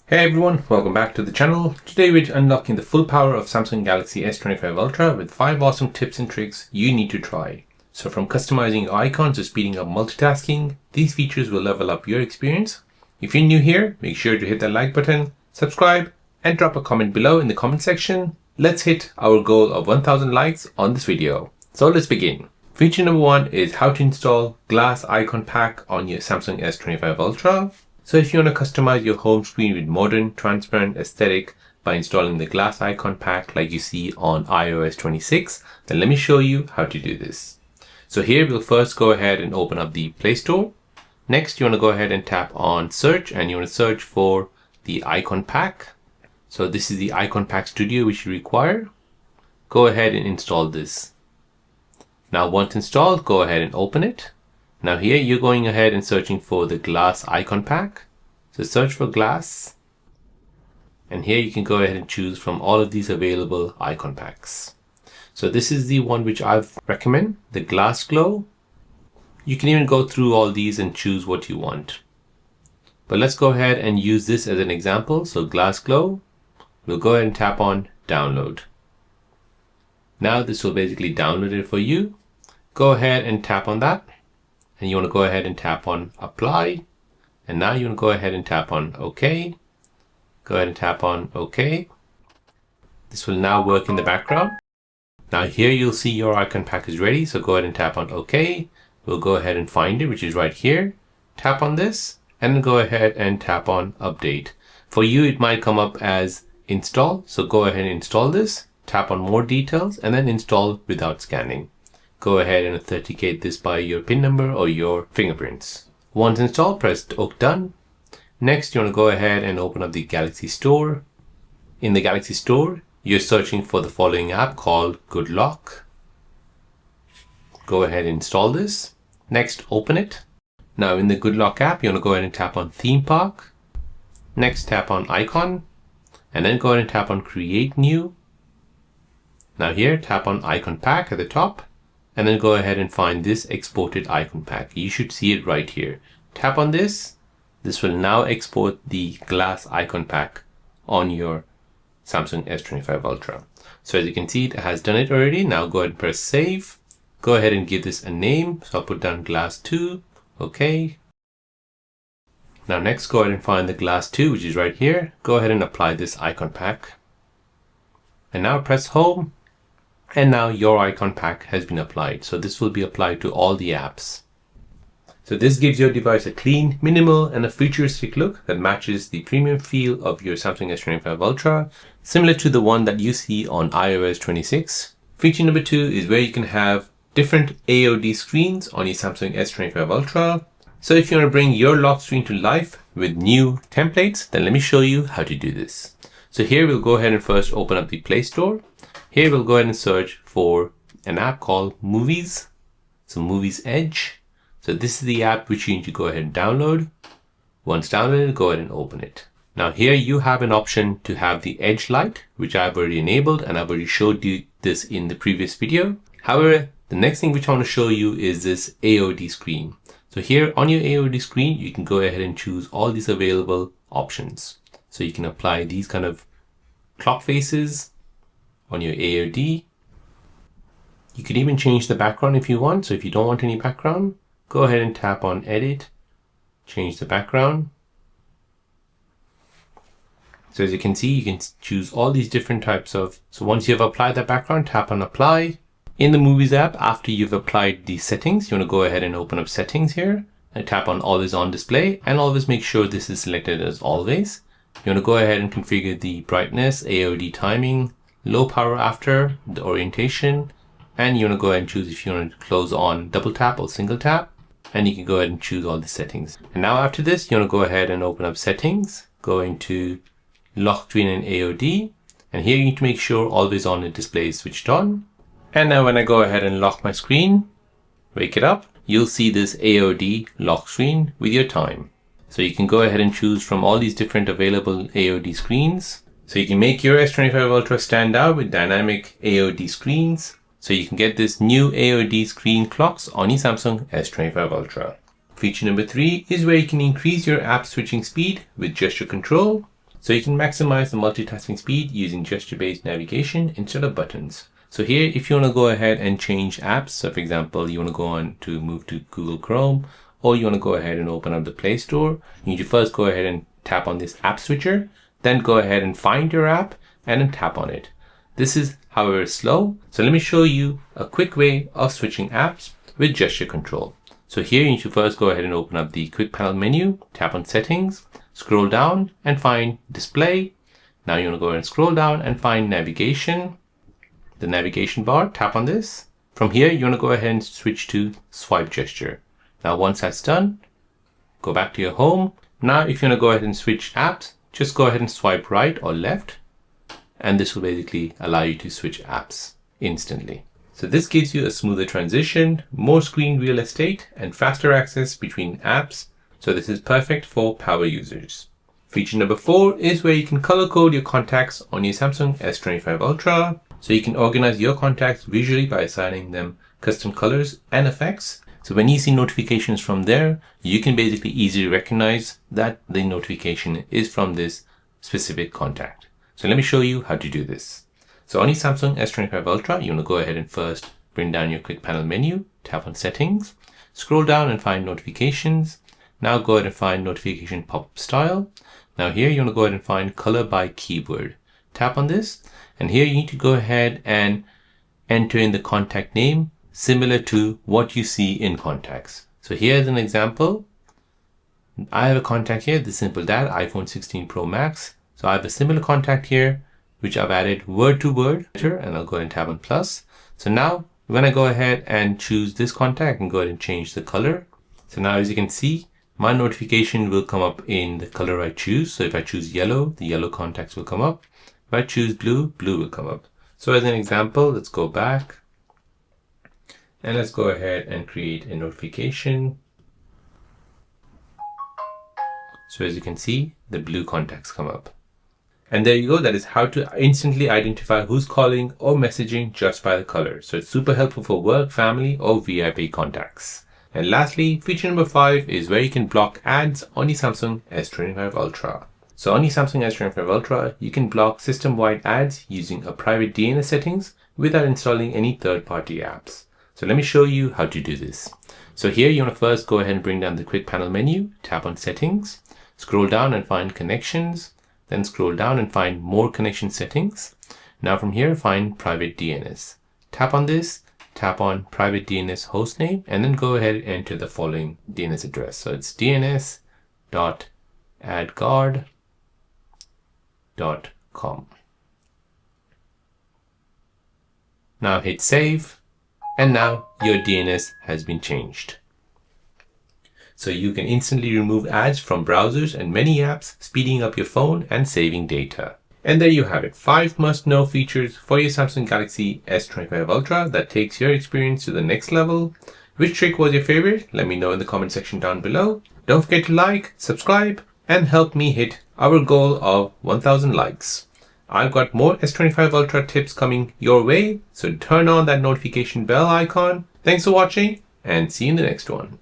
Hey everyone, welcome back to the channel. Today we're unlocking the full power of Samsung Galaxy S25 Ultra with 5 awesome tips and tricks you need to try. So from customizing your icons to speeding up multitasking, these features will level up your experience. If you're new here, make sure to hit that like button, subscribe, and drop a comment below in the comment section. Let's hit our goal of 1000 likes on this video. So let's begin. Feature number 1 is how to install glass icon pack on your Samsung S25 Ultra. So if you want to customize your home screen with modern, transparent aesthetic by installing the glass icon pack like you see on iOS 26, then let me show you how to do this. So here we'll first go ahead and open up the Play Store. Next, you want to go ahead and tap on search and you want to search for the icon pack. So this is the icon pack studio which you require. Go ahead and install this. Now once installed, go ahead and open it. Now here you're going ahead and searching for the glass icon pack. So search for glass. And here you can go ahead and choose from all of these available icon packs. So this is the one which I recommend, the glass glow. You can even go through all these and choose what you want. But let's go ahead and use this as an example. So glass glow, we'll go ahead and tap on download. Now this will basically download it for you. Go ahead and tap on that. And you want to go ahead and tap on apply. And now you want to go ahead and tap on OK. Go ahead and tap on OK. This will now work in the background. Now here you'll see your icon pack is ready. So go ahead and tap on OK. We'll go ahead and find it, which is right here. Tap on this and then go ahead and tap on update. For you, it might come up as install. So go ahead and install this. Tap on more details and then install without scanning. Go ahead and authenticate this by your PIN number or your fingerprints. Once installed, press done. Next, you want to go ahead and open up the Galaxy Store. In the Galaxy Store, you're searching for the following app called Good Lock. Go ahead and install this. Next, open it. Now in the Good Lock app, you want to go ahead and tap on Theme Park. Next, tap on Icon. And then go ahead and tap on Create New. Now here, tap on Icon Pack at the top. And then go ahead and find this exported icon pack. You should see it right here. Tap on this. This will now export the glass icon pack on your Samsung S25 Ultra. So as you can see, it has done it already. Now go ahead and press save. Go ahead and give this a name. So I'll put down glass 2. Okay. Now next, go ahead and find the glass 2, which is right here. Go ahead and apply this icon pack. And now press home. And now your icon pack has been applied. So this will be applied to all the apps. So this gives your device a clean, minimal, and a futuristic look that matches the premium feel of your Samsung S25 Ultra, similar to the one that you see on iOS 26. Feature number 2 is where you can have different AOD screens on your Samsung S25 Ultra. So if you want to bring your lock screen to life with new templates, then let me show you how to do this. So here we'll go ahead and first open up the Play Store. Here we'll go ahead and search for an app called Muviz. So Muviz Edge. So this is the app which you need to go ahead and download. Once downloaded, go ahead and open it. Now here you have an option to have the Edge light, which I've already enabled and I've already showed you this in the previous video. However, the next thing which I want to show you is this AOD screen. So here on your AOD screen, you can go ahead and choose all these available options. So you can apply these kind of clock faces on your AOD. You can even change the background if you want. So if you don't want any background, go ahead and tap on edit, change the background. So as you can see, you can choose all these different types of, so once you have applied that background, tap on apply. In the Movies app, after you've applied the settings, you want to go ahead and open up settings here and tap on always on display and always make sure this is selected as always. You want to go ahead and configure the brightness, AOD timing, low power after, the orientation, and you want to go ahead and choose if you want to close on double tap or single tap, and you can go ahead and choose all the settings. And now after this, you want to go ahead and open up settings, go into lock screen and AOD, and here you need to make sure always on display is switched on. And now when I go ahead and lock my screen, wake it up, you'll see this AOD lock screen with your time. So you can go ahead and choose from all these different available AOD screens. So you can make your S25 Ultra stand out with dynamic AOD screens. So you can get this new AOD screen clocks on your Samsung S25 Ultra. Feature number 3 is where you can increase your app switching speed with gesture control. So you can maximize the multitasking speed using gesture-based navigation instead of buttons. So here, if you want to go ahead and change apps, so for example, you want to go on to move to Google Chrome, or you want to go ahead and open up the Play Store, you need to first go ahead and tap on this app switcher, then go ahead and find your app and then tap on it. This is, however, slow. So let me show you a quick way of switching apps with gesture control. So here you need to first go ahead and open up the quick panel menu, tap on settings, scroll down and find display. Now you want to go ahead and scroll down and find navigation. The navigation bar, tap on this. From here, you want to go ahead and switch to swipe gesture. Now, once that's done, go back to your home. Now, if you want to go ahead and switch apps, just go ahead and swipe right or left. And this will basically allow you to switch apps instantly. So this gives you a smoother transition, more screen real estate, and faster access between apps. So this is perfect for power users. Feature number 4 is where you can color code your contacts on your Samsung S25 Ultra. So you can organize your contacts visually by assigning them custom colors and effects. So when you see notifications from there, you can basically easily recognize that the notification is from this specific contact. So let me show you how to do this. So on your Samsung S25 Ultra, you want to go ahead and first bring down your quick panel menu, tap on settings, scroll down and find notifications. Now go ahead and find notification pop-up style. Now here you want to go ahead and find color by keyword. Tap on this. And here you need to go ahead and enter in the contact name similar to what you see in contacts. So here's an example. I have a contact here, the simple dad, iPhone 16 Pro Max. So I have a similar contact here, which I've added word to word, and I'll go ahead and tap on plus. So now when I go ahead and choose this contact, I can go ahead and change the color. So now as you can see, my notification will come up in the color I choose. So if I choose yellow, the yellow contacts will come up. If I choose blue, blue will come up. So as an example, let's go back and let's go ahead and create a notification. So as you can see, the blue contacts come up. And there you go. That is how to instantly identify who's calling or messaging just by the color. So it's super helpful for work, family, or VIP contacts. And lastly, feature number 5 is where you can block ads on your Samsung S25 Ultra. So on your Samsung S25 Ultra, you can block system-wide ads using a private DNS settings without installing any third-party apps. So let me show you how to do this. So here you want to first go ahead and bring down the quick panel menu, tap on settings, scroll down and find connections, then scroll down and find more connection settings. Now from here, find private DNS. Tap on this, tap on private DNS hostname, and then go ahead and enter the following DNS address. So it's dns.adguard.com. Now hit save, and now your DNS has been changed. So you can instantly remove ads from browsers and many apps, speeding up your phone and saving data. And there you have it, 5 must-know features for your Samsung Galaxy S25 Ultra that takes your experience to the next level. Which trick was your favorite? Let me know in the comment section down below. Don't forget to like, subscribe, and help me hit our goal of 1000 likes. I've got more S25 Ultra tips coming your way, so turn on that notification bell icon. Thanks for watching, and see you in the next one.